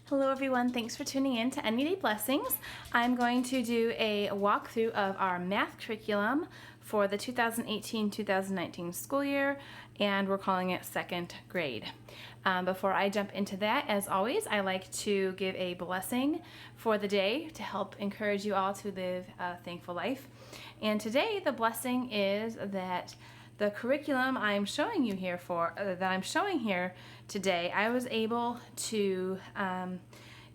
Hello everyone, thanks for tuning in to Any Day Blessings. I'm going to do a walkthrough of our math curriculum for the 2018-2019 school year, and we're calling it second grade. Before I jump into that, as always, I like to give a blessing for the day to help encourage you all to live a thankful life. And today the blessing is that the curriculum I'm showing you here today, I was able to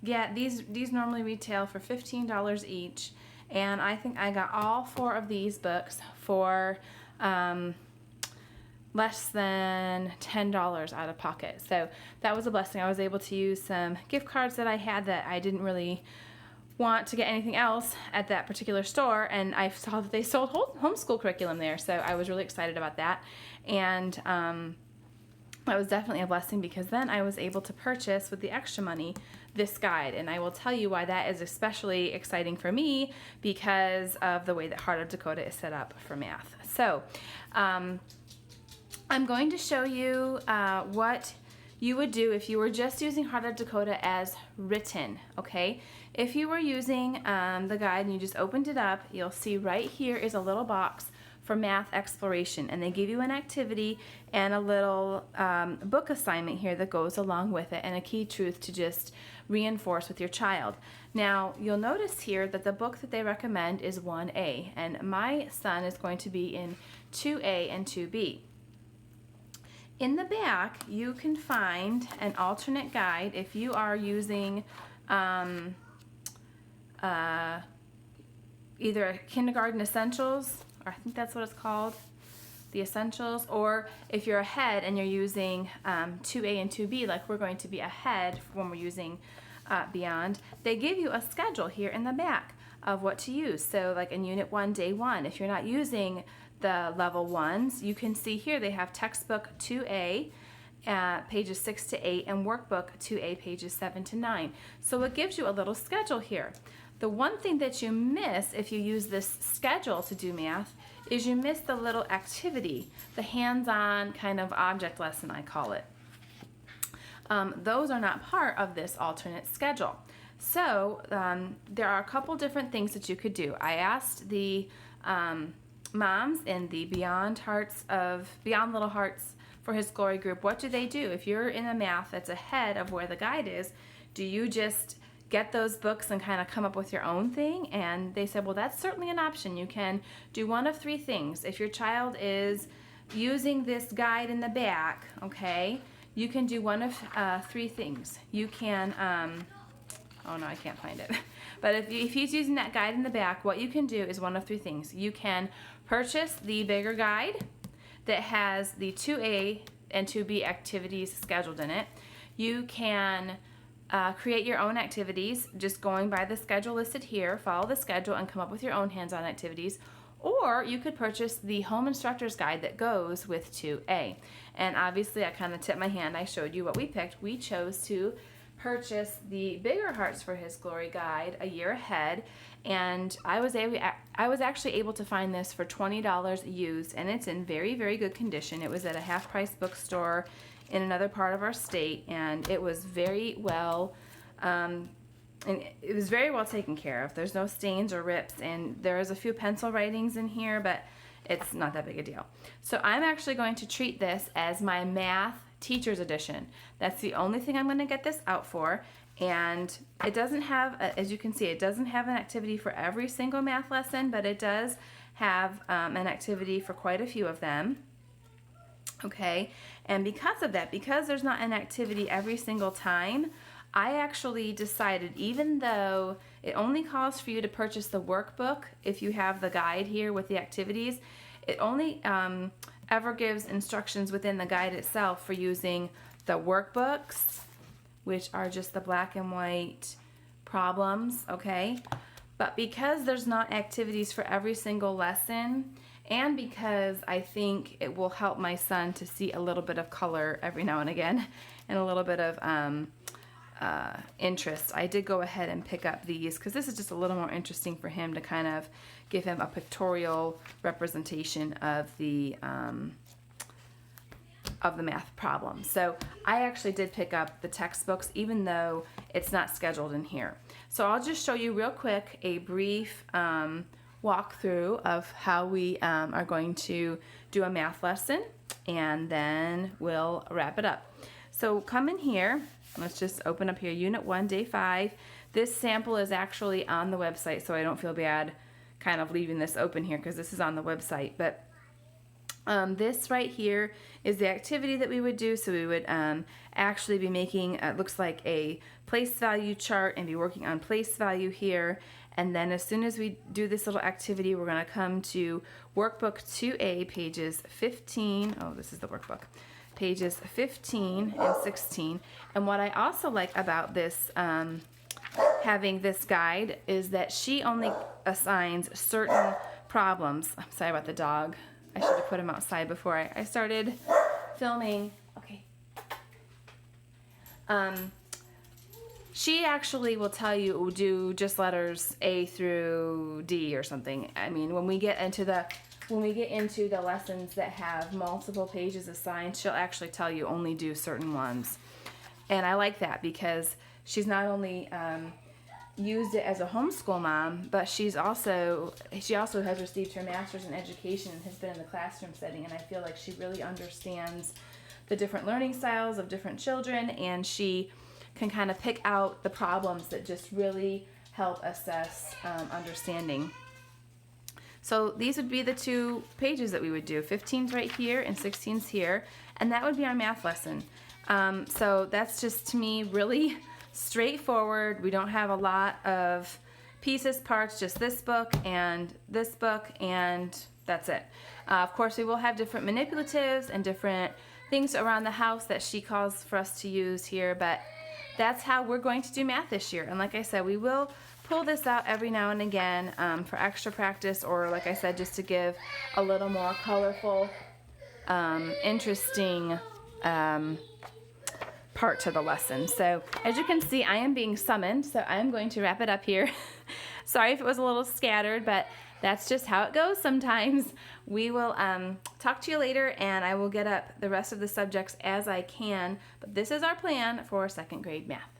get these normally retail for $15 each, and I think I got all 4 of these books for less than $10 out of pocket. So that was a blessing. I was able to use some gift cards that I had that I didn't really want to get anything else at that particular store, and I saw that they sold homeschool curriculum there, so I was really excited about that. And that was definitely a blessing, because then I was able to purchase with the extra money this guide, and I will tell you why that is especially exciting for me, because of the way that Heart of Dakota is set up for math. So I'm going to show you what you would do if you were just using Heart of Dakota as written, okay? If you were using the guide and you just opened it up, you'll see right here is a little box for math exploration, and they give you an activity and a little book assignment here that goes along with it, and a key truth to just reinforce with your child. Now, you'll notice here that the book that they recommend is 1A, and my son is going to be in 2A and 2B. In the back, you can find an alternate guide if you are using either a Kindergarten Essentials, or I think that's what it's called, the Essentials, or if you're ahead and you're using 2A and 2B, like we're going to be ahead when we're using Beyond, they give you a schedule here in the back of what to use. So like in Unit 1, Day 1, if you're not using the level 1s, you can see here they have textbook 2A, pages 6 to 8, and workbook 2A, pages 7 to 9. So it gives you a little schedule here. The one thing that you miss if you use this schedule to do math is you miss the little activity, the hands-on kind of object lesson, I call it. Those are not part of this alternate schedule. So there are a couple different things that you could do. I asked the moms in the Beyond Little Hearts for His Glory group, what do they do? If you're in a math that's ahead of where the guide is, do you just get those books and kind of come up with your own thing? And they said, well, that's certainly an option. You can do one of 3 things. If your child is using this guide in the back, okay, you can do one of 3 things. You can, oh no, I can't find it. But if he's using that guide in the back, what you can do is one of 3 things. You can purchase the bigger guide that has the 2A and 2B activities scheduled in it. You can create your own activities, just going by the schedule listed here, follow the schedule and come up with your own hands-on activities. Or you could purchase the home instructor's guide that goes with 2A. And obviously I kind of tipped my hand. I showed you what we picked. We chose to purchase the Bigger Hearts for His Glory guide a year ahead, and I was actually able to find this for $20 used, and it's in very, very good condition. It was at a half-price bookstore in another part of our state, and it was very well taken care of. There's no stains or rips, and there is a few pencil writings in here, but it's not that big a deal. So I'm actually going to treat this as my math teacher's edition. That's the only thing I'm going to get this out for, and it doesn't have, as you can see, it doesn't have an activity for every single math lesson, but it does have an activity for quite a few of them. Okay, and because of that, because there's not an activity every single time, I actually decided, even though it only calls for you to purchase the workbook if you have the guide here with the activities, it only ever gives instructions within the guide itself for using the workbooks, which are just the black and white problems, okay? But because there's not activities for every single lesson, and because I think it will help my son to see a little bit of color every now and again, and a little bit of interest, I did go ahead and pick up these, because this is just a little more interesting for him, to kind of give him a pictorial representation of the of the math problem. So I actually did pick up the textbooks even though it's not scheduled in here. So I'll just show you real quick a brief walkthrough of how we are going to do a math lesson, and then we'll wrap it up. So come in here, let's just open up here, Unit 1, Day 5. This sample is actually on the website, so I don't feel bad kind of leaving this open here because this is on the website. But this right here is the activity that we would do. So we would actually be making, it looks like a place value chart, and be working on place value here. And then as soon as we do this little activity, we're going to come to workbook 2A, pages 15. Oh, this is the workbook. Pages 15 and 16. And what I also like about this, having this guide, is that she only assigns certain problems. I'm sorry about the dog. I should have put him outside before I started filming. Okay. She actually will tell you do just letters A through D or something. I mean, when we get into the lessons that have multiple pages assigned, she'll actually tell you only do certain ones. And I like that because she's not only used it as a homeschool mom, but she also has received her master's in education and has been in the classroom setting, and I feel like she really understands the different learning styles of different children, and she can kind of pick out the problems that just really help assess understanding. So these would be the 2 pages that we would do. 15's right here and 16's here, and that would be our math lesson. So that's just, to me, really straightforward. We don't have a lot of pieces, parts, just this book, and that's it. Of course, we will have different manipulatives and different things around the house that she calls for us to use here, but that's how we're going to do math this year. And like I said, we will pull this out every now and again for extra practice, or like I said, just to give a little more colorful, interesting part to the lesson. So as you can see, I am being summoned, so I'm going to wrap it up here. Sorry if it was a little scattered, but that's just how it goes sometimes. We will talk to you later, and I will get up the rest of the subjects as I can, but this is our plan for 2nd grade math.